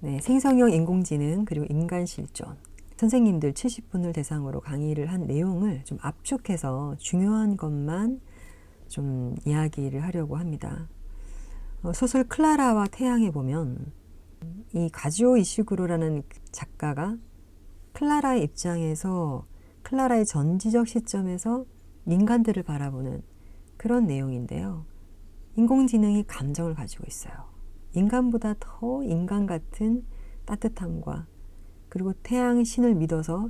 네, 생성형 인공지능 그리고 인간 실존. 선생님들 70분을 대상으로 강의를 한 내용을 좀 압축해서 중요한 것만 좀 이야기를 하려고 합니다. 소설 클라라와 태양에 보면 이 가즈오 이시구로라는 작가가 클라라의 입장에서 클라라의 전지적 시점에서 인간들을 바라보는 그런 내용인데요. 인공지능이 감정을 가지고 있어요. 인간보다 더 인간 같은 따뜻함과 그리고 태양 신을 믿어서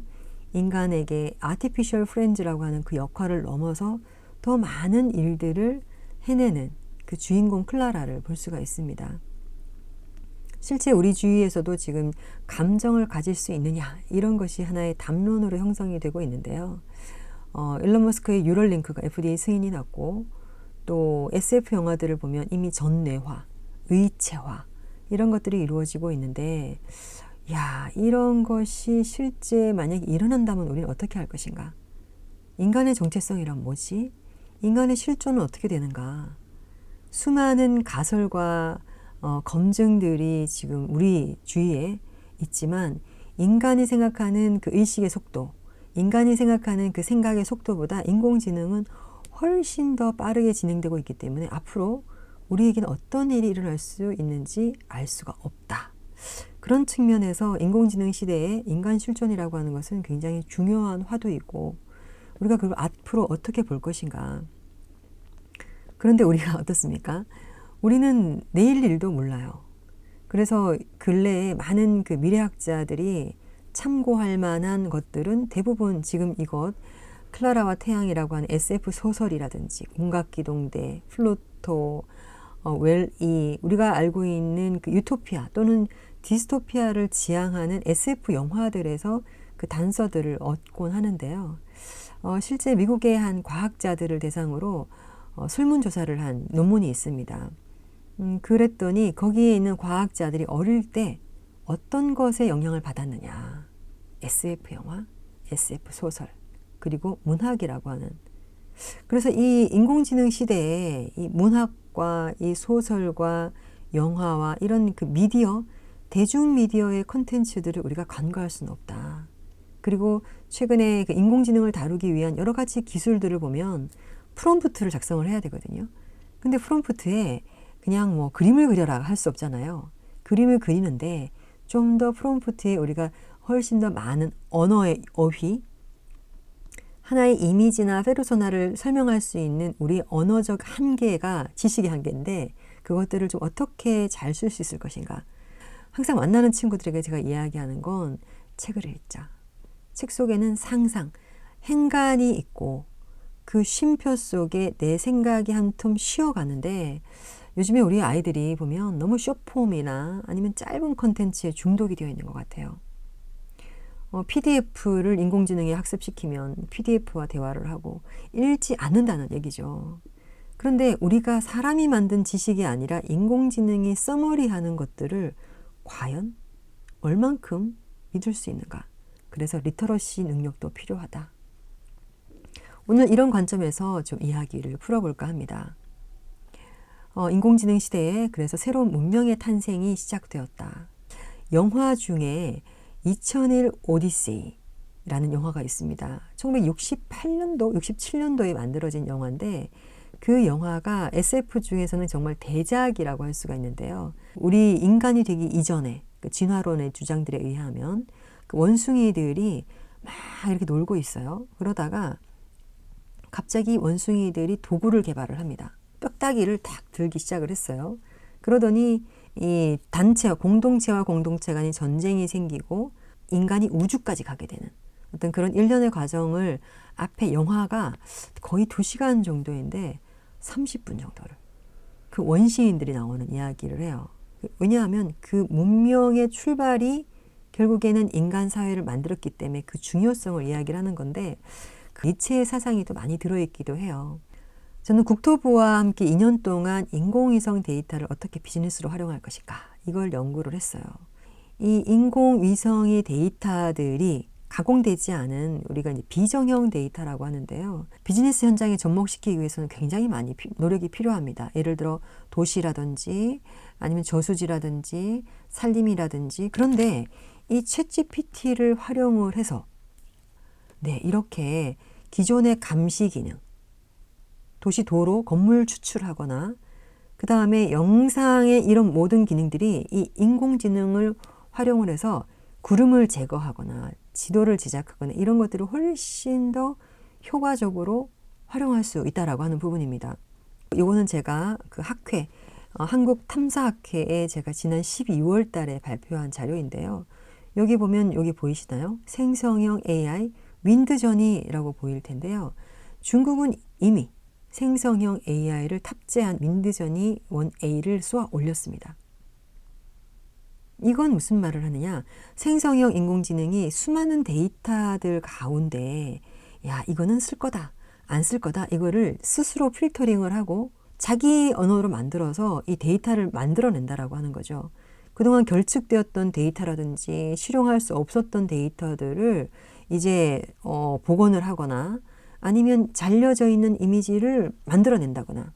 인간에게 아티피셜 프렌즈라고 하는 그 역할을 넘어서 더 많은 일들을 해내는 그 주인공 클라라를 볼 수가 있습니다. 실제 우리 주위에서도 지금 감정을 가질 수 있느냐 이런 것이 하나의 담론으로 형성이 되고 있는데요. 일론 머스크의 뉴럴링크가 FDA 승인이 났고 또 SF 영화들을 보면 이미 전뇌화, 의체화 이런 것들이 이루어지고 있는데 야, 이런 것이 실제 만약에 일어난다면 우리는 어떻게 할 것인가? 인간의 정체성이란 뭐지? 인간의 실존은 어떻게 되는가? 수많은 가설과 검증들이 지금 우리 주위에 있지만 인간이 생각하는 그 의식의 속도, 인간이 생각하는 그 생각의 속도보다 인공지능은 훨씬 더 빠르게 진행되고 있기 때문에 앞으로 우리에게는 어떤 일이 일어날 수 있는지 알 수가 없다. 그런 측면에서 인공지능 시대에 인간 실존이라고 하는 것은 굉장히 중요한 화두이고 우리가 그걸 앞으로 어떻게 볼 것인가. 그런데 우리가 어떻습니까? 우리는 내일 일도 몰라요. 그래서 근래에 많은 그 미래학자들이 참고할 만한 것들은 대부분 지금 이것 클라라와 태양이라고 하는 SF 소설이라든지 공각기동대, 플루토, 웰이 우리가 알고 있는 그 유토피아 또는 디스토피아를 지향하는 SF 영화들에서 그 단서들을 얻곤 하는데요. 실제 미국의 한 과학자들을 대상으로 설문조사를 한 논문이 있습니다. 그랬더니 거기에 있는 과학자들이 어릴 때 어떤 것에 영향을 받았느냐. SF 영화, SF 소설, 그리고 문학이라고 하는. 그래서 이 인공지능 시대에 이 문학과 이 소설과 영화와 이런 그 미디어, 대중미디어의 콘텐츠들을 우리가 간과할 수는 없다. 그리고 최근에 그 인공지능을 다루기 위한 여러 가지 기술들을 보면 프롬프트를 작성을 해야 되거든요. 근데 프롬프트에 그냥 뭐 그림을 그려라 할 수 없잖아요. 그림을 그리는데 좀 더 프롬프트에 우리가 훨씬 더 많은 언어의 어휘, 하나의 이미지나 페르소나를 설명할 수 있는 우리 언어적 한계가 지식의 한계인데 그것들을 좀 어떻게 잘 쓸 수 있을 것인가. 항상 만나는 친구들에게 제가 이야기하는 건 책을 읽자. 책 속에는 상상, 행간이 있고 그 쉼표 속에 내 생각이 한 텀 쉬어가는데 요즘에 우리 아이들이 보면 너무 숏폼이나 아니면 짧은 컨텐츠에 중독이 되어 있는 것 같아요. PDF를 인공지능에 학습시키면 PDF와 대화를 하고 읽지 않는다는 얘기죠. 그런데 우리가 사람이 만든 지식이 아니라 인공지능이 서머리하는 것들을 과연 얼만큼 믿을 수 있는가? 그래서 리터러시 능력도 필요하다. 오늘 이런 관점에서 좀 이야기를 풀어볼까 합니다. 인공지능 시대에 그래서 새로운 문명의 탄생이 시작되었다. 영화 중에 2001 오디세이라는 영화가 있습니다. 1968년도, 67년도에 만들어진 영화인데 그 영화가 SF 중에서는 정말 대작이라고 할 수가 있는데요. 우리 인간이 되기 이전에 그 진화론의 주장들에 의하면 그 원숭이들이 막 이렇게 놀고 있어요. 그러다가 갑자기 원숭이들이 도구를 개발을 합니다. 뼈다귀를 탁 들기 시작을 했어요. 그러더니 이 단체와 공동체 간의 전쟁이 생기고 인간이 우주까지 가게 되는 어떤 그런 일련의 과정을 앞에 영화가 거의 2시간 정도인데 30분 정도를 그 원시인들이 나오는 이야기를 해요. 왜냐하면 그 문명의 출발이 결국에는 인간 사회를 만들었기 때문에 그 중요성을 이야기를 하는 건데 그 니체의 사상이 또 많이 들어있기도 해요. 저는 국토부와 함께 2년 동안 인공위성 데이터를 어떻게 비즈니스로 활용할 것인가 이걸 연구를 했어요. 이 인공위성의 데이터들이 가공되지 않은 우리가 이제 비정형 데이터라고 하는데요. 비즈니스 현장에 접목시키기 위해서는 굉장히 많이 노력이 필요합니다. 예를 들어 도시라든지 아니면 저수지라든지 산림이라든지. 그런데 이 챗GPT를 활용을 해서 이렇게 기존의 감시 기능, 도시 도로, 건물 추출하거나 그 다음에 영상의 이런 모든 기능들이 이 인공지능을 활용을 해서 구름을 제거하거나 지도를 제작하거나 이런 것들을 훨씬 더 효과적으로 활용할 수 있다라고 하는 부분입니다. 이거는 제가 그 학회, 한국탐사학회에 제가 지난 12월 달에 발표한 자료인데요. 여기 보면 여기 보이시나요? 생성형 AI 윈드저니라고 보일 텐데요. 중국은 이미 생성형 AI를 탑재한 윈드저니 1A를 쏘아 올렸습니다. 이건 무슨 말을 하느냐? 생성형 인공지능이 수많은 데이터들 가운데 이거는 쓸 거다, 안 쓸 거다 이거를 스스로 필터링을 하고 자기 언어로 만들어서 이 데이터를 만들어낸다라고 하는 거죠. 그동안 결축되었던 데이터라든지 실용할 수 없었던 데이터들을 이제 복원을 하거나 아니면 잘려져 있는 이미지를 만들어낸다거나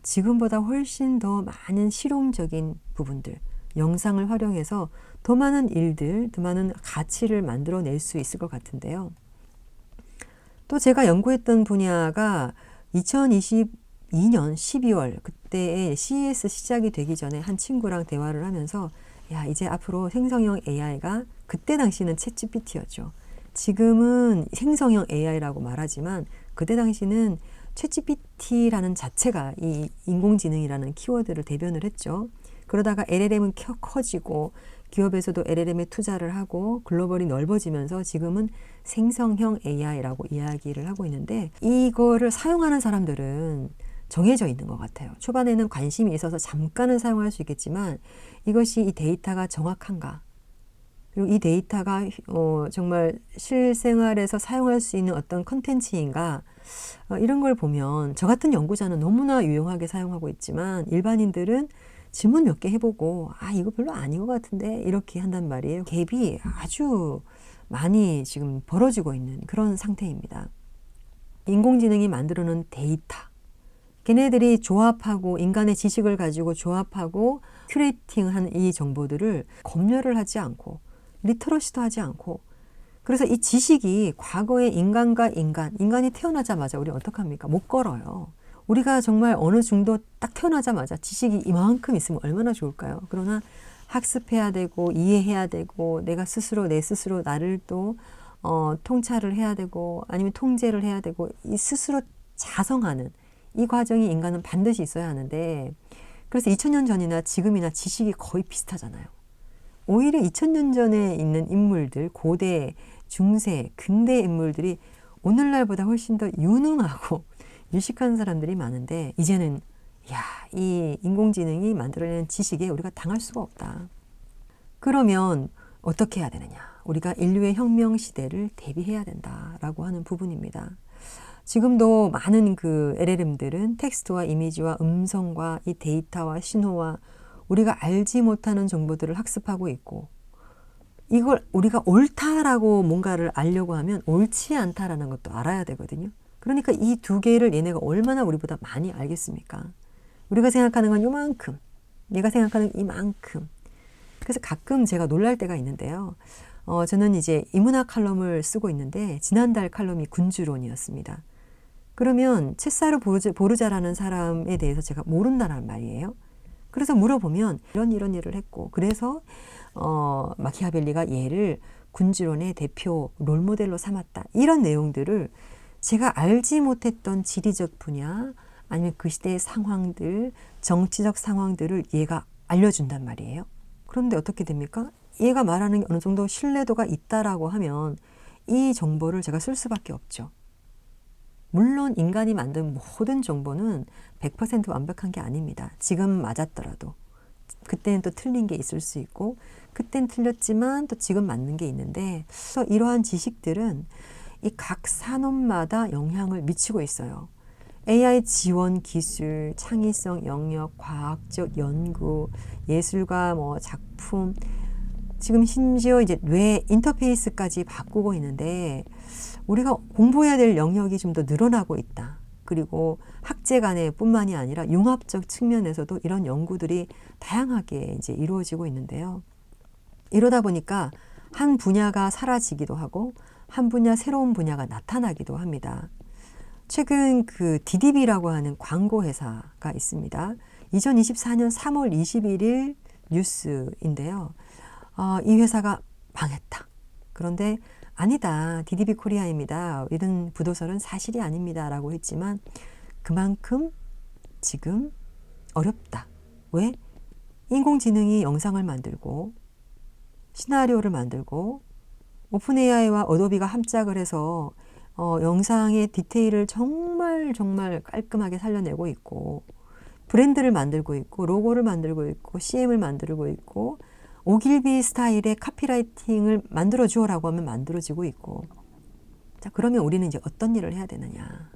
지금보다 훨씬 더 많은 실용적인 부분들, 영상을 활용해서 더 많은 일들, 더 많은 가치를 만들어낼 수 있을 것 같은데요. 또 제가 연구했던 분야가 2022년 12월 그때에 CES 시작이 되기 전에 한 친구랑 대화를 하면서 이제 앞으로 생성형 AI가 그때 당시는 챗GPT였죠. 지금은 생성형 AI라고 말하지만 그때 당시는 챗GPT라는 자체가 이 인공지능이라는 키워드를 대변을 했죠. 그러다가 LLM은 커지고 기업에서도 LLM에 투자를 하고 글로벌이 넓어지면서 지금은 생성형 AI라고 이야기를 하고 있는데 이거를 사용하는 사람들은 정해져 있는 것 같아요. 초반에는 관심이 있어서 잠깐은 사용할 수 있겠지만 이것이 이 데이터가 정확한가? 그리고 이 데이터가 정말 실생활에서 사용할 수 있는 어떤 컨텐츠인가? 이런 걸 보면 저 같은 연구자는 너무나 유용하게 사용하고 있지만 일반인들은 질문 몇 개 해보고 이거 별로 아닌 것 같은데 이렇게 한단 말이에요. 갭이 아주 많이 지금 벌어지고 있는 그런 상태입니다. 인공지능이 만들어낸 데이터, 걔네들이 조합하고 인간의 지식을 가지고 조합하고 큐레이팅한 이 정보들을 검열을 하지 않고 리터러시도 하지 않고 그래서 이 지식이 과거의 인간이 태어나자마자 우리 어떡합니까? 못 걸어요. 우리가 정말 어느 정도 딱 태어나자마자 지식이 이만큼 있으면 얼마나 좋을까요? 그러나 학습해야 되고 이해해야 되고 내 스스로 나를 또 통찰을 해야 되고 아니면 통제를 해야 되고 이 스스로 자성하는 이 과정이 인간은 반드시 있어야 하는데 그래서 2000년 전이나 지금이나 지식이 거의 비슷하잖아요. 오히려 2000년 전에 있는 인물들, 고대, 중세, 근대 인물들이 오늘날보다 훨씬 더 유능하고 유식한 사람들이 많은데 이제는 이 인공지능이 만들어내는 지식에 우리가 당할 수가 없다. 그러면 어떻게 해야 되느냐? 우리가 인류의 혁명 시대를 대비해야 된다라고 하는 부분입니다. 지금도 많은 그 LLM들은 텍스트와 이미지와 음성과 이 데이터와 신호와 우리가 알지 못하는 정보들을 학습하고 있고 이걸 우리가 옳다라고 뭔가를 알려고 하면 옳지 않다라는 것도 알아야 되거든요. 그러니까 이 두 개를 얘네가 얼마나 우리보다 많이 알겠습니까? 우리가 생각하는 건 요만큼, 얘가 생각하는 이만큼. 그래서 가끔 제가 놀랄 때가 있는데요. 저는 이제 인문학 칼럼을 쓰고 있는데 지난달 칼럼이 군주론이었습니다. 그러면 체사르 보르자라는 사람에 대해서 제가 모른다는 말이에요. 그래서 물어보면 이런 일을 했고 그래서 마키아벨리가 얘를 군주론의 대표 롤모델로 삼았다. 이런 내용들을 제가 알지 못했던 지리적 분야 아니면 그 시대의 상황들, 정치적 상황들을 얘가 알려준단 말이에요. 그런데 어떻게 됩니까? 얘가 말하는 게 어느 정도 신뢰도가 있다라고 하면 이 정보를 제가 쓸 수밖에 없죠. 물론 인간이 만든 모든 정보는 100% 완벽한 게 아닙니다. 지금 맞았더라도 그때는 또 틀린 게 있을 수 있고 그땐 틀렸지만 또 지금 맞는 게 있는데 그래서 이러한 지식들은 이 각 산업마다 영향을 미치고 있어요. AI 지원 기술, 창의성 영역, 과학적 연구, 예술과 작품 지금 심지어 이제 뇌 인터페이스까지 바꾸고 있는데 우리가 공부해야 될 영역이 좀 더 늘어나고 있다. 그리고 학제 간에 뿐만이 아니라 융합적 측면에서도 이런 연구들이 다양하게 이제 이루어지고 있는데요. 이러다 보니까 한 분야가 사라지기도 하고 한 분야 새로운 분야가 나타나기도 합니다. 최근 그 DDB라고 하는 광고 회사가 있습니다. 2024년 3월 21일 뉴스인데요. 이 회사가 망했다. 그런데 아니다. DDB 코리아입니다. 이런 부도설은 사실이 아닙니다. 라고 했지만 그만큼 지금 어렵다. 왜? 인공지능이 영상을 만들고 시나리오를 만들고 오픈 AI와 어도비가 합작을 해서 영상의 디테일을 정말 깔끔하게 살려내고 있고 브랜드를 만들고 있고 로고를 만들고 있고 CM을 만들고 있고 오길비 스타일의 카피라이팅을 만들어 주어라고 하면 만들어지고 있고 자 그러면 우리는 이제 어떤 일을 해야 되느냐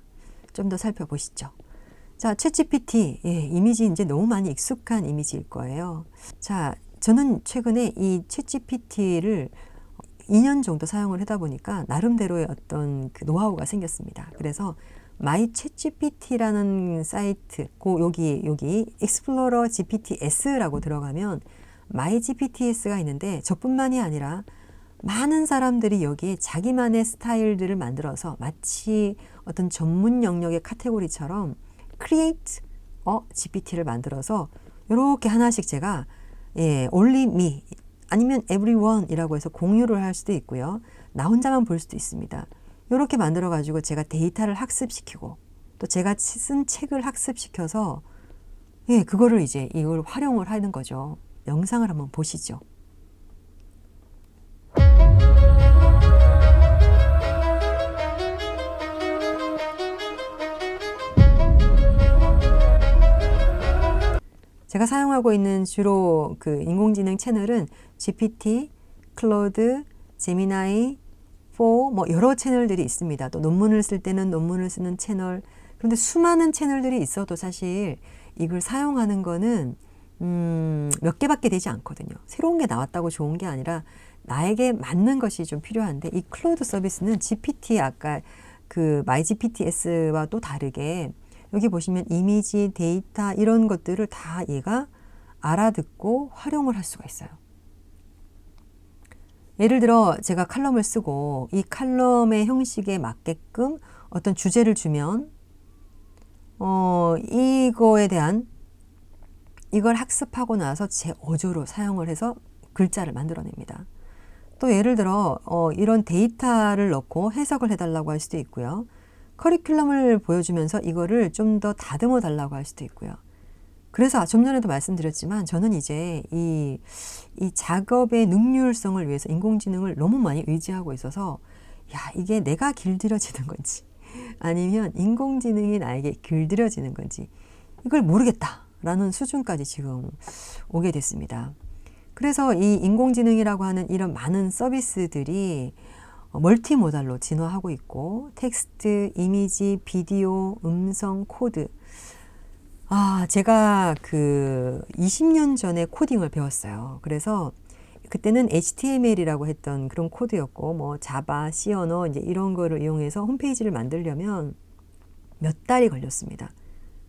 좀 더 살펴보시죠. 자 챗GPT 이미지 이제 너무 많이 익숙한 이미지일 거예요. 자 저는 최근에 이 챗GPT를 2년 정도 사용을 하다 보니까 나름대로의 어떤 그 노하우가 생겼습니다. 그래서 마이 챗GPT라는 사이트, 여기 익스플로러 GPTS라고 들어가면 마이 GPTS가 있는데 저뿐만이 아니라 많은 사람들이 여기에 자기만의 스타일들을 만들어서 마치 어떤 전문 영역의 카테고리처럼 Create a GPT를 만들어서 이렇게 하나씩 제가 Only me 아니면 Everyone이라고 해서 공유를 할 수도 있고요. 나 혼자만 볼 수도 있습니다. 이렇게 만들어 가지고 제가 데이터를 학습시키고 또 제가 쓴 책을 학습시켜서 그거를 이제 이걸 활용을 하는 거죠. 영상을 한번 보시죠. 제가 사용하고 있는 주로 그 인공지능 채널은 GPT, 클로드, 제미나이, 4, 뭐 여러 채널들이 있습니다. 또 논문을 쓸 때는 논문을 쓰는 채널. 그런데 수많은 채널들이 있어도 사실 이걸 사용하는 거는 몇 개밖에 되지 않거든요. 새로운 게 나왔다고 좋은 게 아니라 나에게 맞는 것이 좀 필요한데 이 클로드 서비스는 GPT 아까 그 마이GPTS와 또 다르게 여기 보시면 이미지, 데이터 이런 것들을 다 얘가 알아듣고 활용을 할 수가 있어요. 예를 들어 제가 칼럼을 쓰고 이 칼럼의 형식에 맞게끔 어떤 주제를 주면 이거에 대한 이걸 학습하고 나서 제 어조로 사용을 해서 글자를 만들어냅니다. 또 예를 들어 이런 데이터를 넣고 해석을 해달라고 할 수도 있고요. 커리큘럼을 보여주면서 이거를 좀 더 다듬어 달라고 할 수도 있고요. 그래서 좀 전에도 말씀드렸지만 저는 이제 이 작업의 능률성을 위해서 인공지능을 너무 많이 의지하고 있어서 이게 내가 길들여지는 건지 아니면 인공지능이 나에게 길들여지는 건지 이걸 모르겠다라는 수준까지 지금 오게 됐습니다. 그래서 이 인공지능이라고 하는 이런 많은 서비스들이 멀티모달로 진화하고 있고 텍스트, 이미지, 비디오, 음성, 코드 제가 그 20년 전에 코딩을 배웠어요. 그래서 그때는 HTML이라고 했던 그런 코드였고 뭐 자바, C 언어 이제 이런 거를 이용해서 홈페이지를 만들려면 몇 달이 걸렸습니다.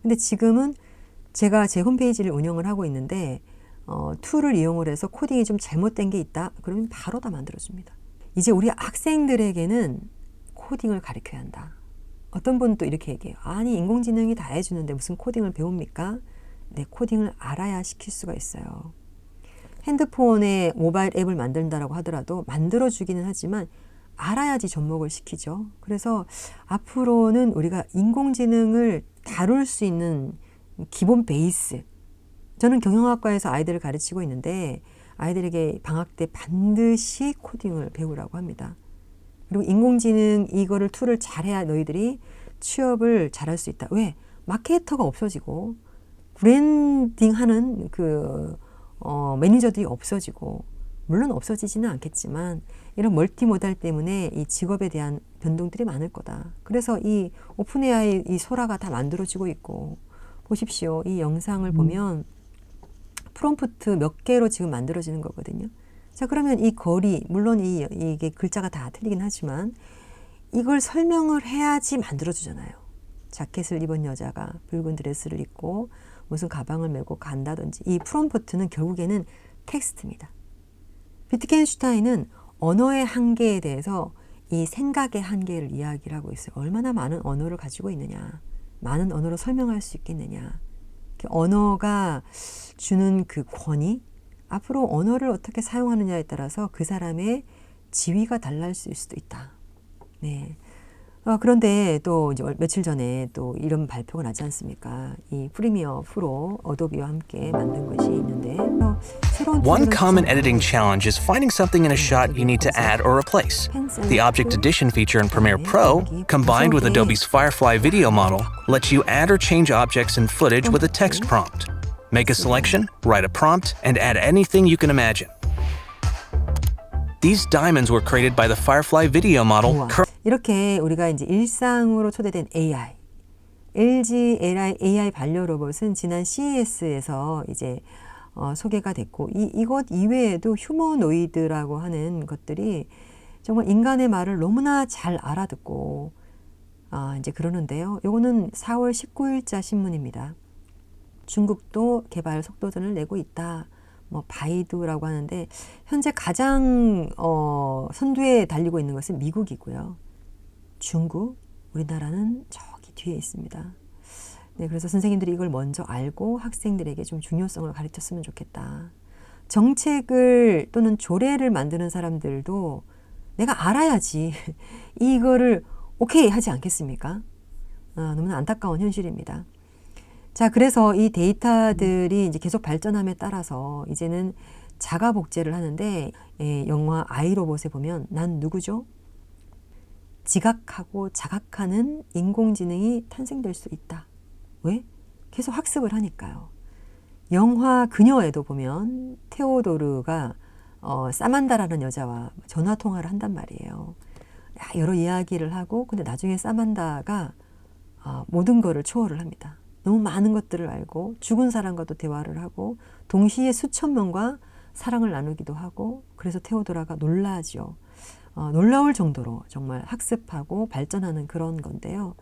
근데 지금은 제가 제 홈페이지를 운영을 하고 있는데 툴을 이용을 해서 코딩이 좀 잘못된 게 있다. 그러면 바로 다 만들어줍니다. 이제 우리 학생들에게는 코딩을 가르쳐야 한다. 어떤 분은 또 이렇게 얘기해요. 아니 인공지능이 다 해주는데 무슨 코딩을 배웁니까? 네, 코딩을 알아야 시킬 수가 있어요. 핸드폰에 모바일 앱을 만든다라고 하더라도 만들어주기는 하지만 알아야지 접목을 시키죠. 그래서 앞으로는 우리가 인공지능을 다룰 수 있는 기본 베이스. 저는 경영학과에서 아이들을 가르치고 있는데 아이들에게 방학 때 반드시 코딩을 배우라고 합니다. 그리고 인공지능 이거를 툴을 잘해야 너희들이 취업을 잘할 수 있다. 왜? 마케터가 없어지고 브랜딩하는 그 매니저들이 없어지고 물론 없어지지는 않겠지만 이런 멀티모달 때문에 이 직업에 대한 변동들이 많을 거다. 그래서 이 오픈 AI 이 소라가 다 만들어지고 있고 보십시오. 이 영상을 보면 프롬프트 몇 개로 지금 만들어지는 거거든요. 자, 그러면 이 거리, 물론 이게 글자가 다 틀리긴 하지만 이걸 설명을 해야지 만들어주잖아요. 자켓을 입은 여자가 붉은 드레스를 입고 무슨 가방을 메고 간다든지, 이 프롬프트는 결국에는 텍스트입니다. 비트겐슈타인은 언어의 한계에 대해서 이 생각의 한계를 이야기를 하고 있어요. 얼마나 많은 언어를 가지고 있느냐, 많은 언어로 설명할 수 있겠느냐, 언어가 주는 그 권위, 앞으로 언어를 어떻게 사용하느냐에 따라서 그 사람의 지위가 달라질 수도 있다. 네. 그런데 또 이제 며칠 전에 또 이런 발표가 나지 않습니까? 이 프리미어 프로 어도비와 함께 만든 것이 있는데 새로운 One 툴을 common 구성하고 editing challenge is finding something in a shot you need to add or replace. The Object Edition feature in Premiere Pro, combined with Adobe's Firefly Video Model, lets you add or change objects in footage with a text prompt. Make a selection, write a prompt, and add anything you can imagine. These diamonds were created by the Firefly Video Model. 이렇게 우리가 이제 일상으로 초대된 AI, LG AI 반려 로봇은 지난 CES에서 이제 소개가 됐고, 이것 이외에도 휴머노이드라고 하는 것들이 정말 인간의 말을 너무나 잘 알아듣고 이제 그러는데요. 요거는 4월 19일자 신문입니다. 중국도 개발 속도전을 내고 있다. 바이두라고 하는데 현재 가장 선두에 달리고 있는 것은 미국이고요. 중국, 우리나라는 저기 뒤에 있습니다. 네, 그래서 선생님들이 이걸 먼저 알고 학생들에게 좀 중요성을 가르쳤으면 좋겠다. 정책을 또는 조례를 만드는 사람들도 내가 알아야지 이거를 오케이 하지 않겠습니까? 너무나 안타까운 현실입니다. 자, 그래서 이 데이터들이 이제 계속 발전함에 따라서 이제는 자가 복제를 하는데, 영화 아이로봇에 보면 난 누구죠? 지각하고 자각하는 인공지능이 탄생될 수 있다. 왜? 계속 학습을 하니까요. 영화 그녀에도 보면 테오도르가 사만다라는 여자와 전화 통화를 한단 말이에요. 여러 이야기를 하고, 근데 나중에 사만다가 모든 거를 초월을 합니다. 너무 많은 것들을 알고 죽은 사람과도 대화를 하고 동시에 수천 명과 사랑을 나누기도 하고, 그래서 테오도라가 놀라죠. 놀라울 정도로 정말 학습하고 발전하는 그런 건데요.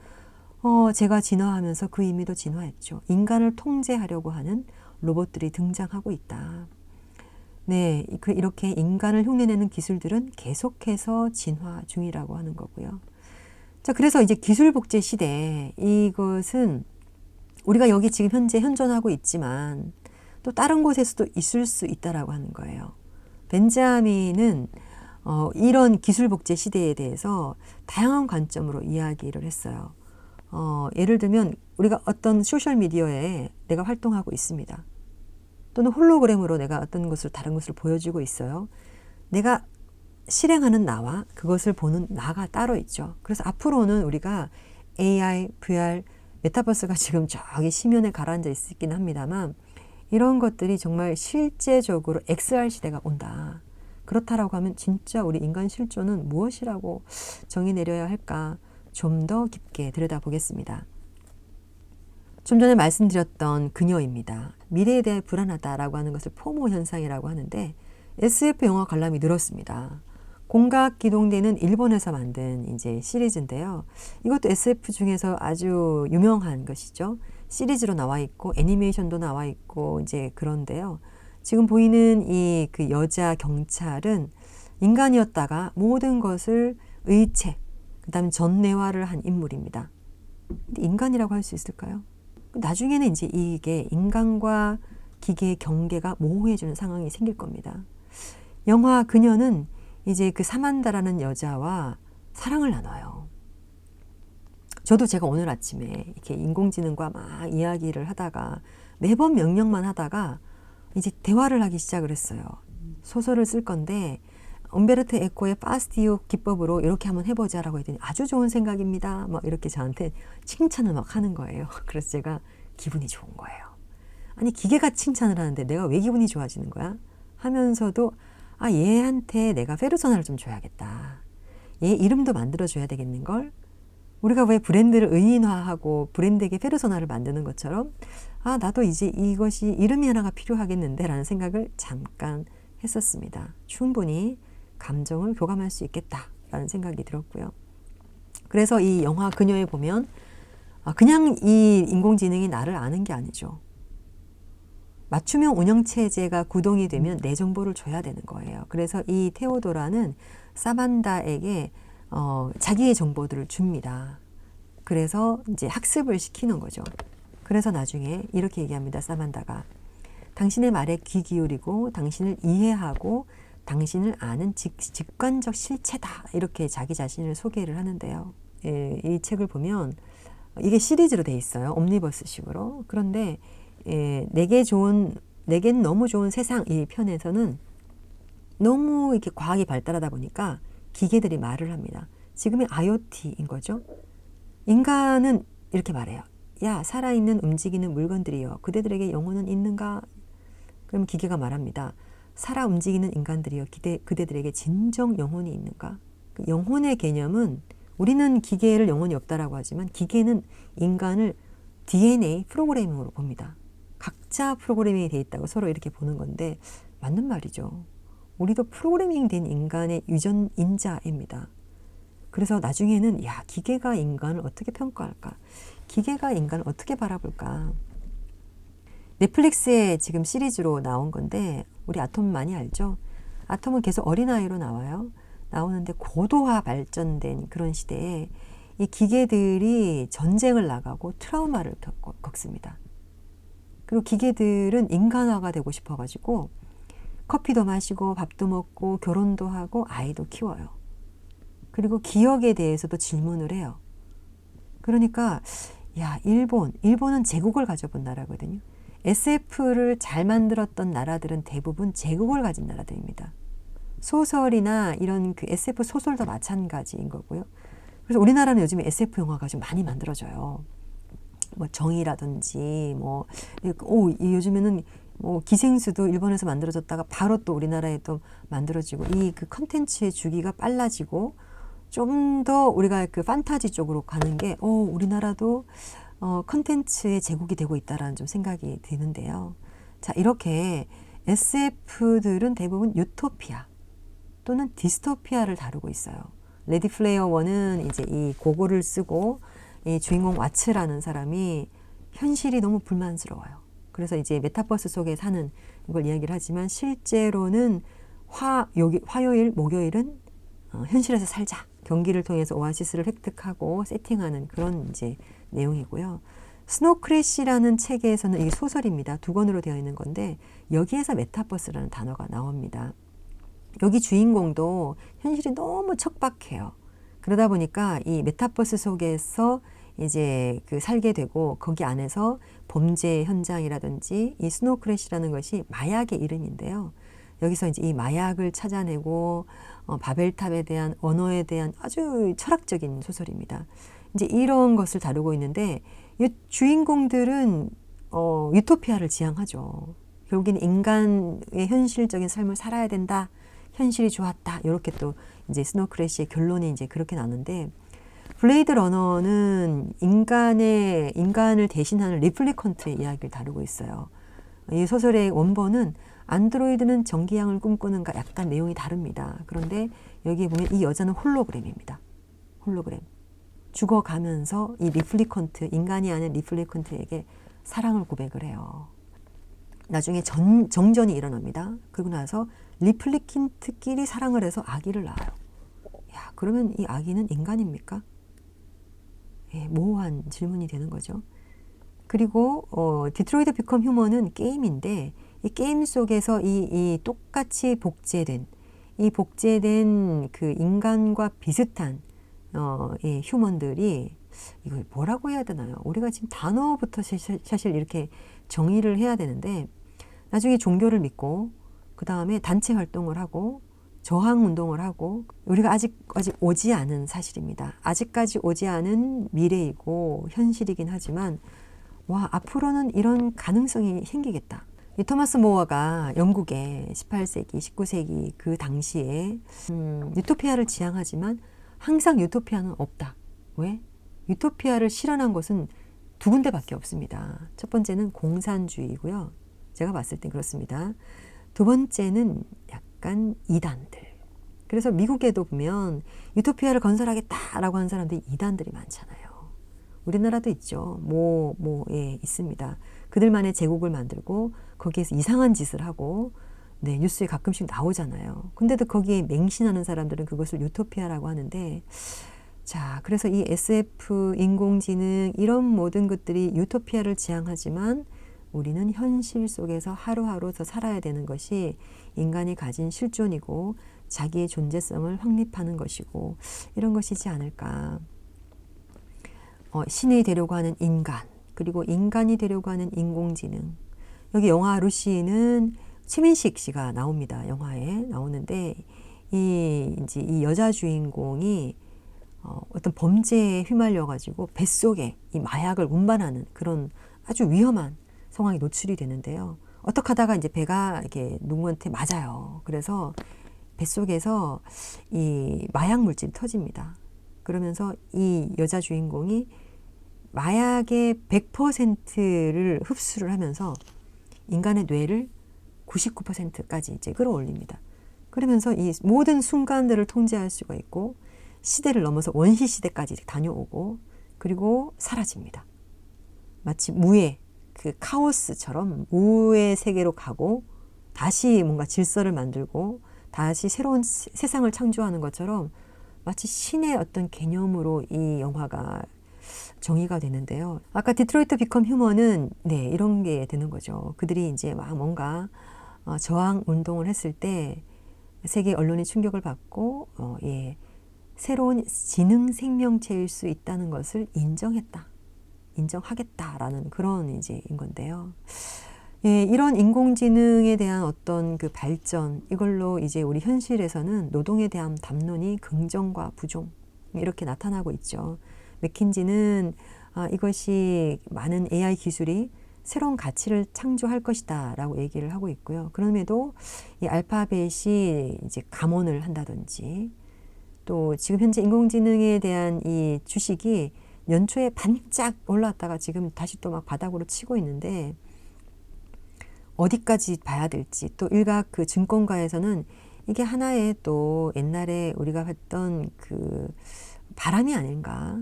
제가 진화하면서 그 의미도 진화했죠. 인간을 통제하려고 하는 로봇들이 등장하고 있다. 네, 이렇게 인간을 흉내내는 기술들은 계속해서 진화 중이라고 하는 거고요. 자, 그래서 이제 기술 복제 시대, 이것은 우리가 여기 지금 현재 현존하고 있지만 또 다른 곳에서도 있을 수 있다라고 하는 거예요. 벤자민은 이런 기술 복제 시대에 대해서 다양한 관점으로 이야기를 했어요. 예를 들면 우리가 어떤 소셜미디어에 내가 활동하고 있습니다. 또는 홀로그램으로 내가 어떤 것을 다른 것을 보여주고 있어요. 내가 실행하는 나와 그것을 보는 나가 따로 있죠. 그래서 앞으로는 우리가 AI, VR, 메타버스가 지금 저기 심연에 가라앉아 있긴 합니다만, 이런 것들이 정말 실제적으로 XR 시대가 온다. 그렇다라고 하면 진짜 우리 인간 실존은 무엇이라고 정의 내려야 할까 좀 더 깊게 들여다보겠습니다. 좀 전에 말씀드렸던 그녀입니다. 미래에 대해 불안하다라고 하는 것을 포모 현상이라고 하는데 SF 영화 관람이 늘었습니다. 공각기동대는 일본에서 만든 이제 시리즈인데요. 이것도 SF 중에서 아주 유명한 것이죠. 시리즈로 나와 있고 애니메이션도 나와 있고 이제 그런데요. 지금 보이는 이 그 여자 경찰은 인간이었다가 모든 것을 의체, 그다음에 전내화를 한 인물입니다. 근데 인간이라고 할 수 있을까요? 나중에는 이제 이게 인간과 기계의 경계가 모호해지는 상황이 생길 겁니다. 영화 그녀는 이제 그 사만다라는 여자와 사랑을 나눠요. 저도 제가 오늘 아침에 이렇게 인공지능과 막 이야기를 하다가 매번 명령만 하다가 이제 대화를 하기 시작을 했어요. 소설을 쓸 건데 엄베르토 에코의 파스티오 기법으로 이렇게 한번 해보자라고 했더니 아주 좋은 생각입니다. 막 이렇게 저한테 칭찬을 막 하는 거예요. 그래서 제가 기분이 좋은 거예요. 아니 기계가 칭찬을 하는데 내가 왜 기분이 좋아지는 거야? 하면서도 얘한테 내가 페르소나를 좀 줘야겠다. 얘 이름도 만들어줘야 되겠는걸? 우리가 왜 브랜드를 의인화하고 브랜드에게 페르소나를 만드는 것처럼 나도 이제 이것이 이름이 하나가 필요하겠는데 라는 생각을 잠깐 했었습니다. 충분히 감정을 교감할 수 있겠다라는 생각이 들었고요. 그래서 이 영화 그녀에 보면 그냥 이 인공지능이 나를 아는 게 아니죠. 맞춤형 운영체제가 구동이 되면 내 정보를 줘야 되는 거예요. 그래서 이 테오도라는 사만다에게 자기의 정보들을 줍니다. 그래서 이제 학습을 시키는 거죠. 그래서 나중에 이렇게 얘기합니다. 사만다가 당신의 말에 귀 기울이고 당신을 이해하고 당신을 아는 직관적 실체다. 이렇게 자기 자신을 소개를 하는데요. 예, 이 책을 보면 이게 시리즈로 돼 있어요. 옴니버스식으로. 그런데 내겐 너무 좋은 세상 이 편에서는 너무 이렇게 과학이 발달하다 보니까 기계들이 말을 합니다. 지금의 IoT인 거죠. 인간은 이렇게 말해요. 야, 살아있는 움직이는 물건들이여. 그대들에게 영혼은 있는가? 그럼 기계가 말합니다. 살아 움직이는 인간들이여. 그대들에게 진정 영혼이 있는가? 그 영혼의 개념은 우리는 기계를 영혼이 없다라고 하지만 기계는 인간을 DNA 프로그래밍으로 봅니다. 각자 프로그래밍이 돼 있다고 서로 이렇게 보는 건데 맞는 말이죠. 우리도 프로그래밍 된 인간의 유전인자입니다. 그래서 나중에는 야, 기계가 인간을 어떻게 평가할까? 기계가 인간을 어떻게 바라볼까? 넷플릭스에 지금 시리즈로 나온 건데 우리 아톰 많이 알죠? 아톰은 계속 어린아이로 나오는데 고도화 발전된 그런 시대에 이 기계들이 전쟁을 나가고 트라우마를 겪습니다. 그리고 기계들은 인간화가 되고 싶어가지고 커피도 마시고 밥도 먹고 결혼도 하고 아이도 키워요. 그리고 기억에 대해서도 질문을 해요. 그러니까 야, 일본은 제국을 가져본 나라거든요. SF를 잘 만들었던 나라들은 대부분 제국을 가진 나라들입니다. 소설이나 이런 그 SF 소설도 마찬가지인 거고요. 그래서 우리나라는 요즘에 SF 영화가 좀 많이 만들어져요. 뭐 정의라든지 요즘에는 기생수도 일본에서 만들어졌다가 바로 또 우리나라에 또 만들어지고 이 그 컨텐츠의 주기가 빨라지고 좀 더 우리가 그 판타지 쪽으로 가는 게 우리나라도 컨텐츠의 제국이 되고 있다라는 좀 생각이 드는데요. 자, 이렇게 SF들은 대부분 유토피아 또는 디스토피아를 다루고 있어요. 레디 플레이어 1은 이제 이 고글을 쓰고 이 주인공 와츠라는 사람이 현실이 너무 불만스러워요. 그래서 이제 메타버스 속에 사는 걸 이야기를 하지만 실제로는 화요일, 목요일은 현실에서 살자. 경기를 통해서 오아시스를 획득하고 세팅하는 그런 이제 내용이고요. 스노우 크래시라는 책에서는 이게 소설입니다. 2권으로 되어 있는 건데 여기에서 메타버스라는 단어가 나옵니다. 여기 주인공도 현실이 너무 척박해요. 그러다 보니까 이 메타버스 속에서 이제 그 살게 되고 거기 안에서 범죄 현장이라든지 이 스노우 크래시라는 것이 마약의 이름인데요. 여기서 이제 이 마약을 찾아내고 바벨탑에 대한 언어에 대한 아주 철학적인 소설입니다. 이제 이런 것을 다루고 있는데 이 주인공들은 유토피아를 지향하죠. 결국엔 인간의 현실적인 삶을 살아야 된다. 현실이 좋았다. 이렇게 또 이제 스노우 크래시의 결론이 이제 그렇게 나는데 블레이드 러너는 인간을 대신하는 리플리컨트의 이야기를 다루고 있어요. 이 소설의 원본은 안드로이드는 전기양을 꿈꾸는가 약간 내용이 다릅니다. 그런데 여기 보면 이 여자는 홀로그램입니다. 홀로그램. 죽어가면서 이 리플리컨트, 인간이 아닌 리플리컨트에게 사랑을 고백을 해요. 나중에 정전이 일어납니다. 그리고 나서 리플리컨트끼리 사랑을 해서 아기를 낳아요. 야, 그러면 이 아기는 인간입니까? 예, 모호한 질문이 되는 거죠. 그리고 디트로이트 비컴 휴먼은 게임인데 이 게임 속에서 이 똑같이 복제된 그 인간과 비슷한 이 휴먼들이 이걸 뭐라고 해야 되나요? 우리가 지금 단어부터 사실 이렇게 정의를 해야 되는데 나중에 종교를 믿고 그 다음에 단체 활동을 하고 저항 운동을 하고 우리가 아직 오지 않은 사실입니다. 아직까지 오지 않은 미래이고 현실이긴 하지만 와, 앞으로는 이런 가능성이 생기겠다. 이 토마스 모어가 영국의 18세기, 19세기 그 당시에 유토피아를 지향하지만 항상 유토피아는 없다. 왜? 유토피아를 실현한 곳은 2군데밖에 없습니다. 첫 번째는 공산주의고요. 제가 봤을 땐 그렇습니다. 두 번째는 약간 이단들. 그래서 미국에도 보면 유토피아를 건설하겠다라고 하는 사람들이 이단들이 많잖아요. 우리나라도 있죠. 예, 있습니다. 그들만의 제국을 만들고 거기에서 이상한 짓을 하고 네, 뉴스에 가끔씩 나오잖아요. 근데도 거기에 맹신하는 사람들은 그것을 유토피아라고 하는데 자, 그래서 이 SF, 인공지능 이런 모든 것들이 유토피아를 지향하지만 우리는 현실 속에서 하루하루 더 살아야 되는 것이 인간이 가진 실존이고 자기의 존재성을 확립하는 것이고 이런 것이지 않을까. 신이 되려고 하는 인간, 그리고 인간이 되려고 하는 인공지능. 여기 영화 루시는 최민식 씨가 나옵니다. 영화에 나오는데 이제 이 여자 주인공이 어떤 범죄에 휘말려가지고 뱃속에 이 마약을 운반하는 그런 아주 위험한 상황에 노출이 되는데요. 어떻게 하다가 이제 배가 이렇게 누구한테 맞아요. 그래서 뱃속에서 이 마약 물질이 터집니다. 그러면서 이 여자 주인공이 마약의 100%를 흡수를 하면서 인간의 뇌를 99%까지 이제 끌어올립니다. 그러면서 이 모든 순간들을 통제할 수가 있고 시대를 넘어서 원시 시대까지 다녀오고 그리고 사라집니다. 마치 무의 그 카오스처럼 무의 세계로 가고 다시 뭔가 질서를 만들고 다시 새로운 세상을 창조하는 것처럼 마치 신의 어떤 개념으로 이 영화가 정의가 되는데요. 아까 디트로이트 비컴 휴먼은 네, 이런 게 되는 거죠. 그들이 이제 막 뭔가 저항 운동을 했을 때 세계 언론이 충격을 받고 예, 새로운 지능 생명체일 수 있다는 것을 인정하겠다라는 그런 이제인 건데요. 예, 이런 인공지능에 대한 어떤 그 발전, 이걸로 이제 우리 현실에서는 노동에 대한 담론이 긍정과 부정 이렇게 나타나고 있죠. 맥킨지는 이것이 많은 AI 기술이 새로운 가치를 창조할 것이다 라고 얘기를 하고 있고요. 그럼에도 이 알파벳이 이제 감원을 한다든지 또 지금 현재 인공지능에 대한 이 주식이 연초에 반짝 올랐다가 지금 다시 또 막 바닥으로 치고 있는데 어디까지 봐야 될지 또 일각 그 증권가에서는 이게 하나의 또 옛날에 우리가 봤던 그 바람이 아닌가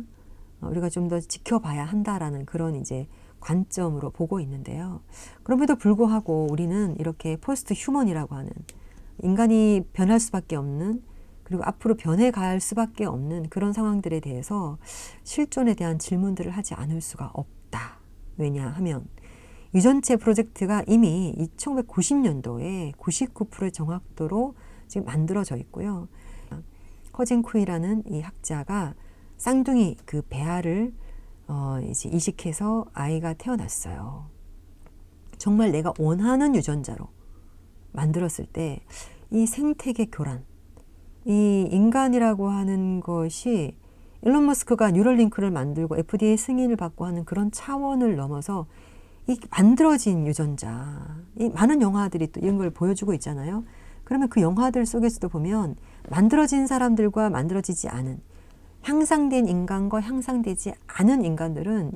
우리가 좀 더 지켜봐야 한다라는 그런 이제 관점으로 보고 있는데요. 그럼에도 불구하고 우리는 이렇게 포스트 휴먼이라고 하는 인간이 변할 수밖에 없는 그리고 앞으로 변해갈 수밖에 없는 그런 상황들에 대해서 실존에 대한 질문들을 하지 않을 수가 없다. 왜냐하면 유전체 프로젝트가 이미 1990년도에 99%의 정확도로 지금 만들어져 있고요. 허징쿠이라는 이 학자가 쌍둥이 그 배아를 이제 이식해서 아이가 태어났어요. 정말 내가 원하는 유전자로 만들었을 때 이 생태계 교란, 이 인간이라고 하는 것이 일론 머스크가 뉴럴링크를 만들고 FDA 승인을 받고 하는 그런 차원을 넘어서 이 만들어진 유전자, 이 많은 영화들이 또 이런 걸 보여주고 있잖아요. 그러면 그 영화들 속에서도 보면 만들어진 사람들과 만들어지지 않은 향상된 인간과 향상되지 않은 인간들은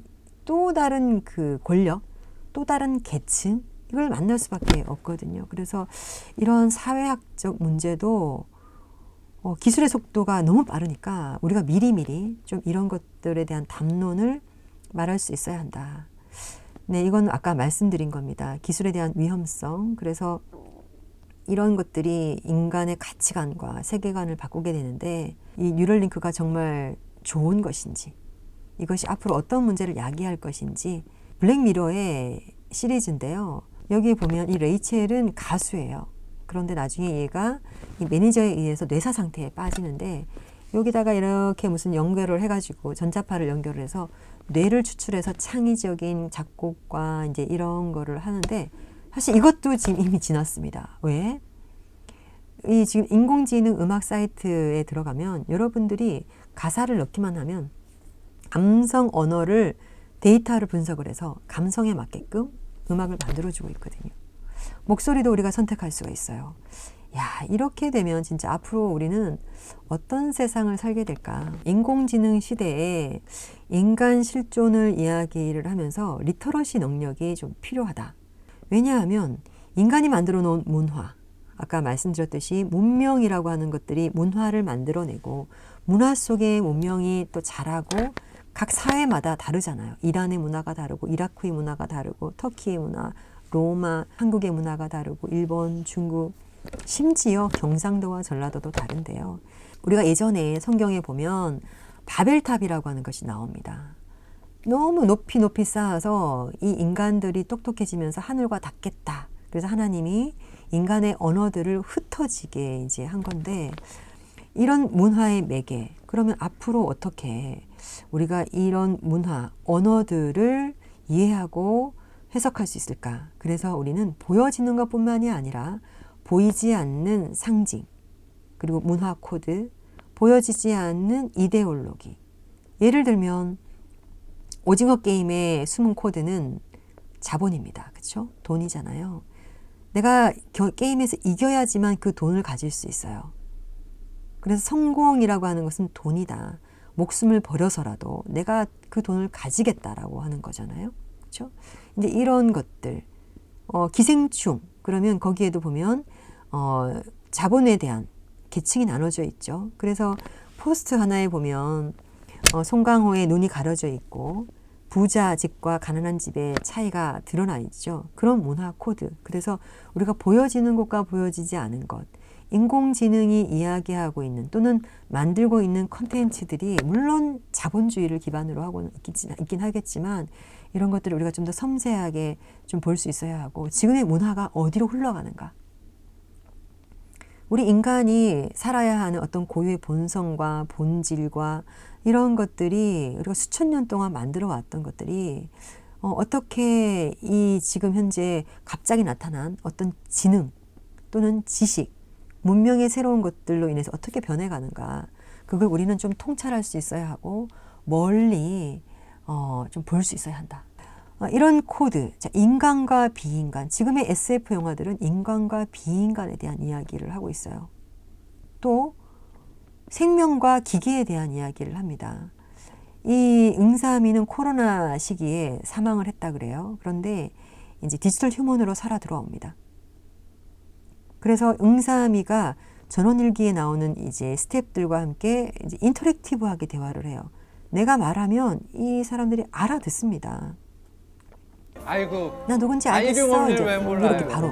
또 다른 그 권력, 또 다른 계층 이걸 만날 수밖에 없거든요. 그래서 이런 사회학적 문제도 기술의 속도가 너무 빠르니까 우리가 미리미리 좀 이런 것들에 대한 담론을 말할 수 있어야 한다. 네, 이건 아까 말씀드린 겁니다. 기술에 대한 위험성. 그래서 이런 것들이 인간의 가치관과 세계관을 바꾸게 되는데 이 뉴럴링크가 정말 좋은 것인지 이것이 앞으로 어떤 문제를 야기할 것인지 블랙미러의 시리즈인데요. 여기에 보면 이 레이첼은 가수예요. 그런데 나중에 얘가 이 매니저에 의해서 뇌사 상태에 빠지는데 여기다가 이렇게 무슨 연결을 해가지고 전자파를 연결을 해서 뇌를 추출해서 창의적인 작곡과 이제 이런 거를 하는데 사실 이것도 지금 이미 지났습니다. 왜? 이 지금 인공지능 음악 사이트에 들어가면 여러분들이 가사를 넣기만 하면 감성 언어를 데이터를 분석을 해서 감성에 맞게끔 음악을 만들어주고 있거든요. 목소리도 우리가 선택할 수가 있어요. 야, 이렇게 되면 진짜 앞으로 우리는 어떤 세상을 살게 될까? 인공지능 시대에 인간 실존을 이야기를 하면서 리터러시 능력이 좀 필요하다. 왜냐하면 인간이 만들어 놓은 문화, 아까 말씀드렸듯이 문명이라고 하는 것들이 문화를 만들어내고 문화 속에 문명이 또 자라고 각 사회마다 다르잖아요. 이란의 문화가 다르고 이라크의 문화가 다르고 터키의 문화, 로마, 한국의 문화가 다르고 일본, 중국, 심지어 경상도와 전라도도 다른데요. 우리가 예전에 성경에 보면 바벨탑이라고 하는 것이 나옵니다. 너무 높이 높이 쌓아서 이 인간들이 똑똑해지면서 하늘과 닿겠다. 그래서 하나님이 인간의 언어들을 흩어지게 이제 한 건데, 이런 문화의 매개, 그러면 앞으로 어떻게 우리가 이런 문화, 언어들을 이해하고 해석할 수 있을까? 그래서 우리는 보여지는 것뿐만이 아니라 보이지 않는 상징, 그리고 문화 코드, 보여지지 않는 이데올로기. 예를 들면 오징어 게임의 숨은 코드는 자본입니다. 그렇죠? 돈이잖아요. 내가 게임에서 이겨야지만 그 돈을 가질 수 있어요. 그래서 성공이라고 하는 것은 돈이다. 목숨을 버려서라도 내가 그 돈을 가지겠다라고 하는 거잖아요. 그렇죠? 이제 이런 것들, 기생충, 그러면 거기에도 보면 자본에 대한 계층이 나눠져 있죠. 그래서 포스트 하나에 보면 송강호의 눈이 가려져 있고 부자 집과 가난한 집의 차이가 드러나 있죠. 그런 문화 코드. 그래서 우리가 보여지는 것과 보여지지 않은 것, 인공지능이 이야기하고 있는 또는 만들고 있는 콘텐츠들이 물론 자본주의를 기반으로 하고 있긴 하겠지만, 이런 것들을 우리가 좀 더 섬세하게 좀 볼 수 있어야 하고, 지금의 문화가 어디로 흘러가는가. 우리 인간이 살아야 하는 어떤 고유의 본성과 본질과 이런 것들이 우리가 수천 년 동안 만들어 왔던 것들이 어떻게 이 지금 현재 갑자기 나타난 어떤 지능 또는 지식, 문명의 새로운 것들로 인해서 어떻게 변해가는가, 그걸 우리는 좀 통찰할 수 있어야 하고 멀리 좀 볼 수 있어야 한다. 이런 코드, 자, 인간과 비인간, 지금의 SF 영화들은 인간과 비인간에 대한 이야기를 하고 있어요. 또 생명과 기계에 대한 이야기를 합니다. 이 응사미는 코로나 시기에 사망을 했다 그래요. 그런데 이제 디지털 휴먼으로 살아 들어옵니다. 그래서 응사미가 전원일기에 나오는 이제 스태프들과 함께 이제 인터랙티브하게 대화를 해요. 내가 말하면 이 사람들이 알아듣습니다. 아이고, 나 누군지 알겠어. 이름을 이제 왜 몰라요? 이렇게 바로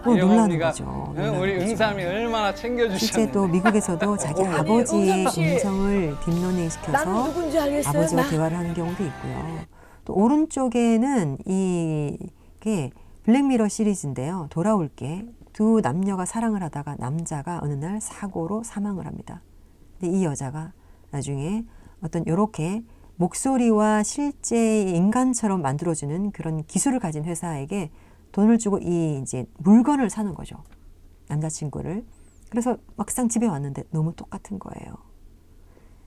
이런 놀라는 언니가, 거죠. 우리 놀라는 응삼이 거죠. 얼마나 챙겨주셨는데. 실제 또 미국에서도 자기 아버지의 응삼 씨. 음성을 딥러닝 난 시켜서 누군지 알겠어요. 아버지와 나. 대화를 하는 경우도 있고요. 또 오른쪽에는 이게 블랙미러 시리즈인데요. 돌아올게. 두 남녀가 사랑을 하다가 남자가 어느 날 사고로 사망을 합니다. 근데 이 여자가 나중에 어떤 요렇게 목소리와 실제 인간처럼 만들어주는 그런 기술을 가진 회사에게 돈을 주고 이 이제 물건을 사는 거죠. 남자친구를. 그래서 막상 집에 왔는데 너무 똑같은 거예요.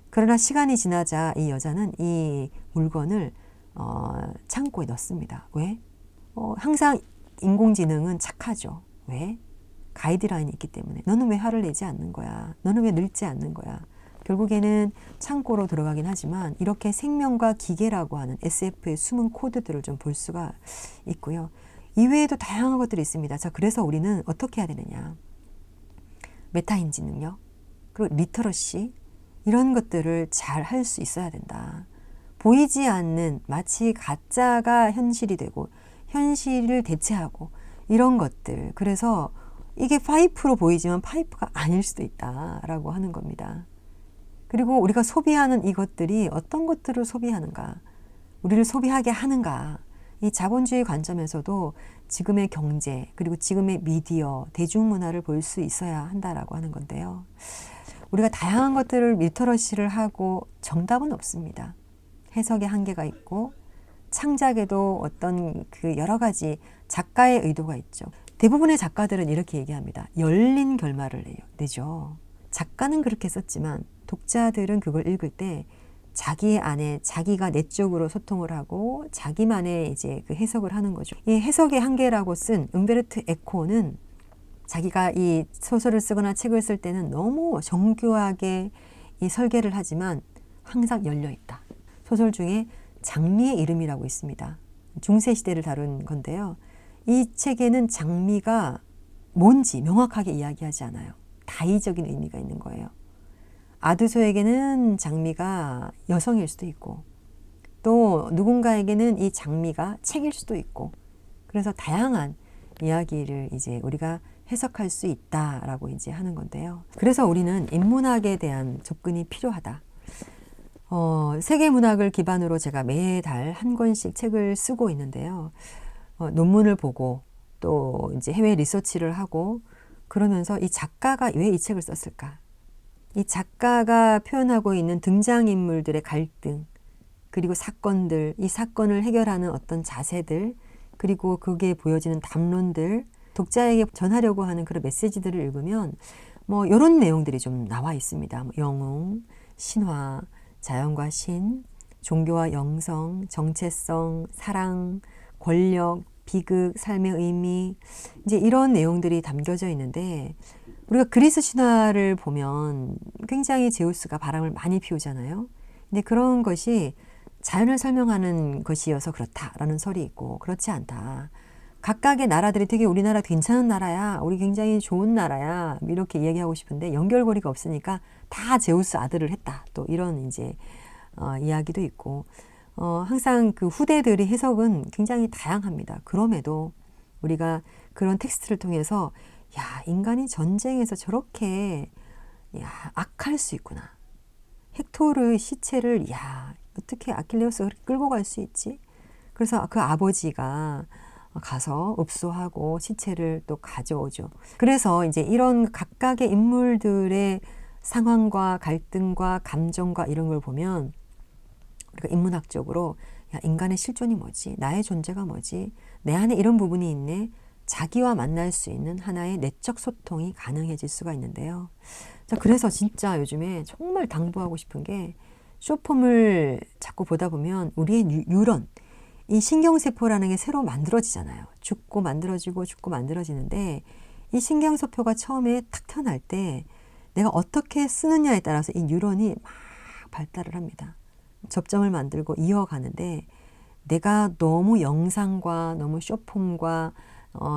그러나 시간이 지나자 이 여자는 이 물건을 창고에 넣습니다. 왜? 항상 인공지능은 착하죠. 왜? 가이드라인이 있기 때문에. 너는 왜 화를 내지 않는 거야? 너는 왜 늙지 않는 거야? 결국에는 창고로 들어가긴 하지만 이렇게 생명과 기계라고 하는 SF의 숨은 코드들을 좀 볼 수가 있고요. 이외에도 다양한 것들이 있습니다. 자, 그래서 우리는 어떻게 해야 되느냐. 메타인지 능력, 그리고 리터러시, 이런 것들을 잘 할 수 있어야 된다. 보이지 않는 마치 가짜가 현실이 되고 현실을 대체하고 이런 것들. 그래서 이게 파이프로 보이지만 파이프가 아닐 수도 있다라고 하는 겁니다. 그리고 우리가 소비하는 이것들이 어떤 것들을 소비하는가, 우리를 소비하게 하는가, 이 자본주의 관점에서도 지금의 경제 그리고 지금의 미디어, 대중문화를 볼 수 있어야 한다라고 하는 건데요. 우리가 다양한 것들을 리터러시를 하고 정답은 없습니다. 해석의 한계가 있고 창작에도 어떤 그 여러 가지 작가의 의도가 있죠. 대부분의 작가들은 이렇게 얘기합니다. 열린 결말을 내죠. 작가는 그렇게 썼지만 독자들은 그걸 읽을 때 자기 안에 자기가 내적으로 소통을 하고 자기만의 이제 그 해석을 하는 거죠. 이 해석의 한계라고 쓴 음베르토 에코는 자기가 이 소설을 쓰거나 책을 쓸 때는 너무 정교하게 이 설계를 하지만 항상 열려 있다. 소설 중에 장미의 이름이라고 있습니다. 중세 시대를 다룬 건데요. 이 책에는 장미가 뭔지 명확하게 이야기하지 않아요. 다의적인 의미가 있는 거예요. 아드소에게는 장미가 여성일 수도 있고 또 누군가에게는 이 장미가 책일 수도 있고 그래서 다양한 이야기를 이제 우리가 해석할 수 있다라고 이제 하는 건데요. 그래서 우리는 인문학에 대한 접근이 필요하다. 세계문학을 기반으로 제가 매달 한 권씩 책을 쓰고 있는데요. 논문을 보고 또 이제 해외 리서치를 하고 그러면서 이 작가가 왜 이 책을 썼을까? 이 작가가 표현하고 있는 등장인물들의 갈등, 그리고 사건들, 이 사건을 해결하는 어떤 자세들, 그리고 그게 보여지는 담론들, 독자에게 전하려고 하는 그런 메시지들을 읽으면 뭐 이런 내용들이 좀 나와 있습니다. 영웅, 신화, 자연과 신, 종교와 영성, 정체성, 사랑, 권력, 비극, 삶의 의미, 이제 이런 내용들이 담겨져 있는데 우리가 그리스 신화를 보면 굉장히 제우스가 바람을 많이 피우잖아요. 근데 그런 것이 자연을 설명하는 것이어서 그렇다라는 설이 있고 그렇지 않다. 각각의 나라들이 되게 우리나라 괜찮은 나라야. 우리 굉장히 좋은 나라야. 이렇게 이야기하고 싶은데 연결고리가 없으니까 다 제우스 아들을 했다. 또 이런 이제 이야기도 있고 항상 그 후대들의 해석은 굉장히 다양합니다. 그럼에도 우리가 그런 텍스트를 통해서 야, 인간이 전쟁에서 저렇게 악할 수 있구나. 헥토르의 시체를 어떻게 아킬레우스가 끌고 갈 수 있지? 그래서 그 아버지가 가서 읍소하고 시체를 또 가져오죠. 그래서 이제 이런 각각의 인물들의 상황과 갈등과 감정과 이런 걸 보면 우리가 인문학적으로 인간의 실존이 뭐지? 나의 존재가 뭐지? 내 안에 이런 부분이 있네? 자기와 만날 수 있는 하나의 내적 소통이 가능해질 수가 있는데요. 자, 그래서 진짜 요즘에 정말 당부하고 싶은 게 쇼폼을 자꾸 보다 보면 우리의 뉴런, 이 신경세포라는 게 새로 만들어지잖아요. 죽고 만들어지고 죽고 만들어지는데 이 신경세포가 처음에 탁 태어날 때 내가 어떻게 쓰느냐에 따라서 이 뉴런이 막 발달을 합니다. 접점을 만들고 이어가는데 내가 너무 영상과 너무 쇼폼과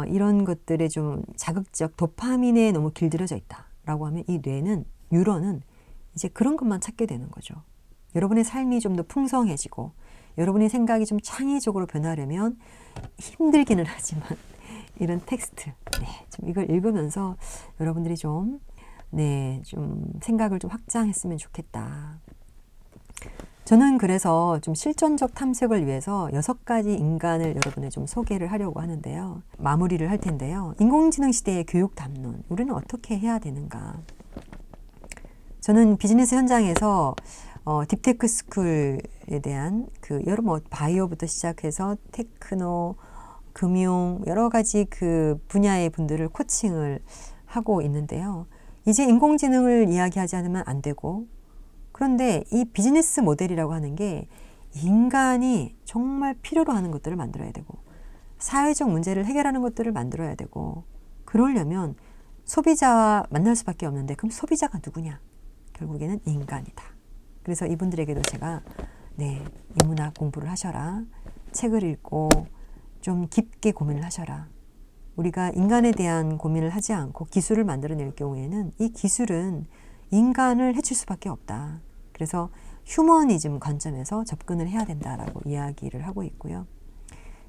이런 것들에 좀 자극적 도파민에 너무 길들여져 있다라고 하면 이 뇌는, 뉴런은 이제 그런 것만 찾게 되는 거죠. 여러분의 삶이 좀 더 풍성해지고 여러분의 생각이 좀 창의적으로 변하려면 힘들기는 하지만 이런 텍스트, 좀 이걸 읽으면서 여러분들이 좀 생각을 좀 확장했으면 좋겠다. 저는 그래서 좀 실존적 탐색을 위해서 6가지 인간을 여러분에 좀 소개를 하려고 하는데요. 마무리를 할 텐데요. 인공지능 시대의 교육 담론, 우리는 어떻게 해야 되는가? 저는 비즈니스 현장에서 딥테크 스쿨에 대한 여러 바이오부터 시작해서 테크노, 금융 여러 가지 그 분야의 분들을 코칭을 하고 있는데요. 이제 인공지능을 이야기하지 않으면 안 되고 그런데 이 비즈니스 모델이라고 하는 게 인간이 정말 필요로 하는 것들을 만들어야 되고 사회적 문제를 해결하는 것들을 만들어야 되고 그러려면 소비자와 만날 수밖에 없는데 그럼 소비자가 누구냐? 결국에는 인간이다. 그래서 이분들에게도 제가 인문학 공부를 하셔라. 책을 읽고 좀 깊게 고민을 하셔라. 우리가 인간에 대한 고민을 하지 않고 기술을 만들어낼 경우에는 이 기술은 인간을 해칠 수밖에 없다. 그래서 휴머니즘 관점에서 접근을 해야 된다라고 이야기를 하고 있고요.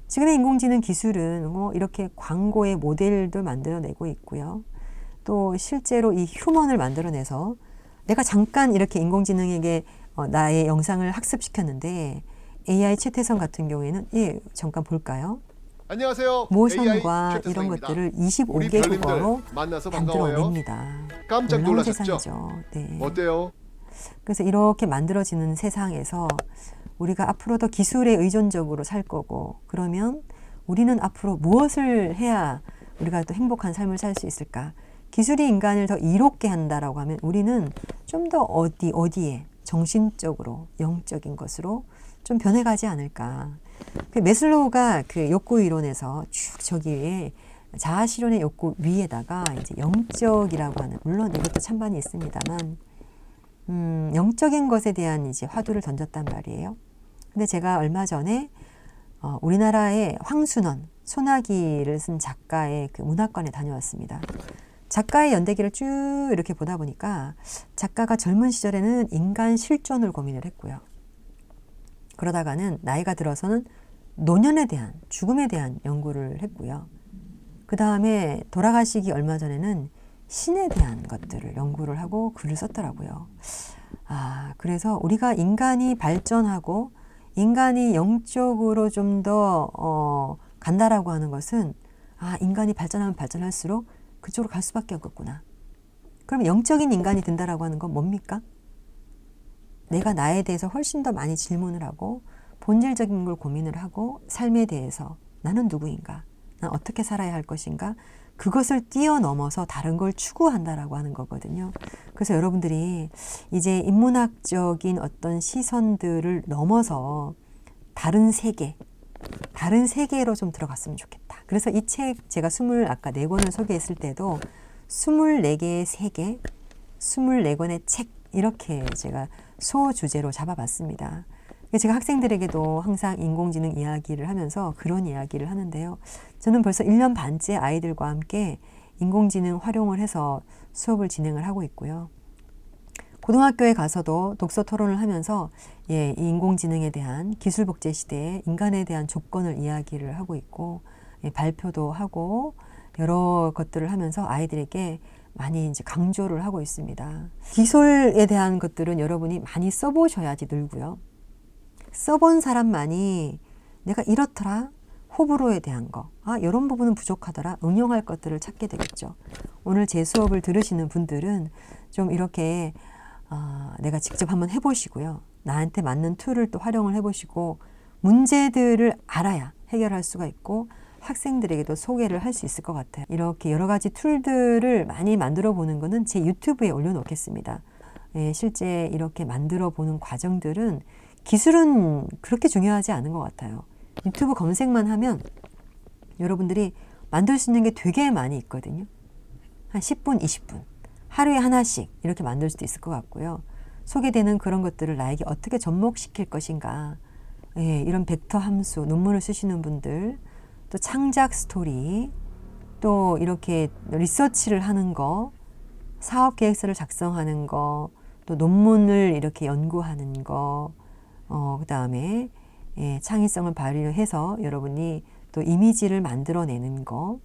지금의 인공지능 기술은 이렇게 광고의 모델도 만들어내고 있고요. 또 실제로 이 휴먼을 만들어내서 내가 잠깐 이렇게 인공지능에게 나의 영상을 학습시켰는데 AI 최태성 같은 경우에는 잠깐 볼까요? 안녕하세요. 모션과 AI 이런 최태성입니다. 것들을 우리 25개국어로 만나서 반가워요. 만들어냅니다. 깜짝 놀라운 놀라셨죠? 세상이죠. 네. 어때요? 그래서 이렇게 만들어지는 세상에서 우리가 앞으로 더 기술에 의존적으로 살 거고 그러면 우리는 앞으로 무엇을 해야 우리가 또 행복한 삶을 살 수 있을까? 기술이 인간을 더 이롭게 한다라고 하면 우리는 좀 더 어디에 정신적으로 영적인 것으로 좀 변해가지 않을까. 메슬로우가 그 욕구 이론에서 쭉 저기 위에 자아 실현의 욕구 위에다가 이제 영적이라고 하는 물론 이것도 찬반이 있습니다만 영적인 것에 대한 이제 화두를 던졌단 말이에요. 근데 제가 얼마 전에 우리나라의 황순원 소나기를 쓴 작가의 그 문학관에 다녀왔습니다. 작가의 연대기를 쭉 이렇게 보다 보니까 작가가 젊은 시절에는 인간 실존을 고민을 했고요. 그러다가는 나이가 들어서는 노년에 대한, 죽음에 대한 연구를 했고요. 그 다음에 돌아가시기 얼마 전에는 신에 대한 것들을 연구를 하고 글을 썼더라고요. 그래서 우리가 인간이 발전하고 인간이 영적으로 좀 더 간다라고 하는 것은 인간이 발전하면 발전할수록 그쪽으로 갈 수밖에 없겠구나. 그럼 영적인 인간이 된다라고 하는 건 뭡니까? 내가 나에 대해서 훨씬 더 많이 질문을 하고 본질적인 걸 고민을 하고 삶에 대해서 나는 누구인가? 난 어떻게 살아야 할 것인가? 그것을 뛰어넘어서 다른 걸 추구한다라고 하는 거거든요. 그래서 여러분들이 이제 인문학적인 어떤 시선들을 넘어서 다른 세계로 좀 들어갔으면 좋겠다. 그래서 이 책 제가 아까 4권을 소개했을 때도 24개의 세계, 24권의 책 이렇게 제가 소주제로 잡아봤습니다. 제가 학생들에게도 항상 인공지능 이야기를 하면서 그런 이야기를 하는데요. 저는 벌써 1년 반째 아이들과 함께 인공지능 활용을 해서 수업을 진행을 하고 있고요. 고등학교에 가서도 독서 토론을 하면서 이 인공지능에 대한 기술 복제 시대에 인간에 대한 조건을 이야기를 하고 있고 발표도 하고 여러 것들을 하면서 아이들에게 많이 이제 강조를 하고 있습니다. 기술에 대한 것들은 여러분이 많이 써보셔야지 늘고요. 써본 사람만이 내가 이렇더라, 호불호에 대한 거, 이런 부분은 부족하더라, 응용할 것들을 찾게 되겠죠. 오늘 제 수업을 들으시는 분들은 좀 이렇게 내가 직접 한번 해보시고요. 나한테 맞는 툴을 또 활용을 해보시고 문제들을 알아야 해결할 수가 있고 학생들에게도 소개를 할 수 있을 것 같아요. 이렇게 여러 가지 툴들을 많이 만들어 보는 것은 제 유튜브에 올려놓겠습니다. 실제 이렇게 만들어 보는 과정들은 기술은 그렇게 중요하지 않은 것 같아요. 유튜브 검색만 하면 여러분들이 만들 수 있는 게 되게 많이 있거든요. 한 10분, 20분. 하루에 하나씩 이렇게 만들 수도 있을 것 같고요. 소개되는 그런 것들을 나에게 어떻게 접목시킬 것인가. 이런 벡터 함수, 논문을 쓰시는 분들, 또 창작 스토리, 또 이렇게 리서치를 하는 거, 사업 계획서를 작성하는 거, 또 논문을 이렇게 연구하는 거, 그 다음에 창의성을 발휘해서 여러분이 또 이미지를 만들어내는 거,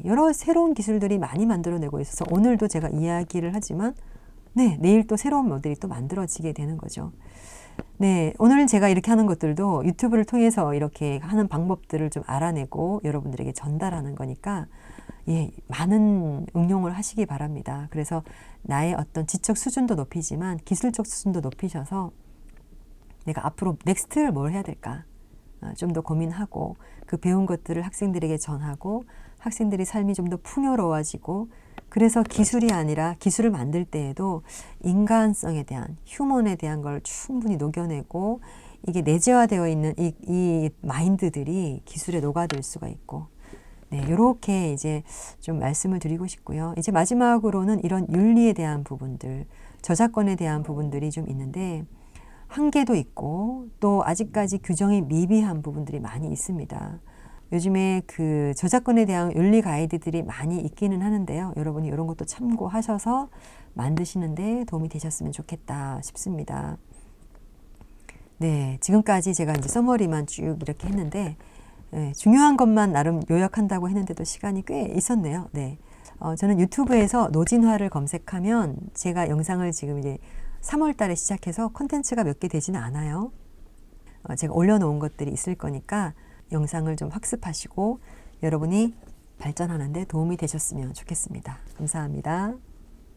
여러 새로운 기술들이 많이 만들어내고 있어서 오늘도 제가 이야기를 하지만 내일 또 새로운 모델이 또 만들어지게 되는 거죠. 오늘 제가 이렇게 하는 것들도 유튜브를 통해서 이렇게 하는 방법들을 좀 알아내고 여러분들에게 전달하는 거니까 많은 응용을 하시기 바랍니다. 그래서 나의 어떤 지적 수준도 높이지만 기술적 수준도 높이셔서 내가 앞으로 넥스트를 뭘 해야 될까 좀 더 고민하고 그 배운 것들을 학생들에게 전하고 학생들의 삶이 좀 더 풍요로워지고 그래서 기술이 아니라 기술을 만들 때에도 인간성에 대한 휴먼에 대한 걸 충분히 녹여내고 이게 내재화되어 있는 이 마인드들이 기술에 녹아들 수가 있고 이렇게 이제 좀 말씀을 드리고 싶고요. 이제 마지막으로는 이런 윤리에 대한 부분들, 저작권에 대한 부분들이 좀 있는데 한계도 있고 또 아직까지 규정이 미비한 부분들이 많이 있습니다. 요즘에 그 저작권에 대한 윤리 가이드들이 많이 있기는 하는데요. 여러분이 이런 것도 참고하셔서 만드시는데 도움이 되셨으면 좋겠다 싶습니다. 지금까지 제가 이제 서머리만 쭉 이렇게 했는데 중요한 것만 나름 요약한다고 했는데도 시간이 꽤 있었네요. 저는 유튜브에서 노진화를 검색하면 제가 영상을 지금 이제 3월 달에 시작해서 콘텐츠가 몇 개 되지는 않아요. 제가 올려놓은 것들이 있을 거니까 영상을 좀 학습하시고 여러분이 발전하는 데 도움이 되셨으면 좋겠습니다. 감사합니다.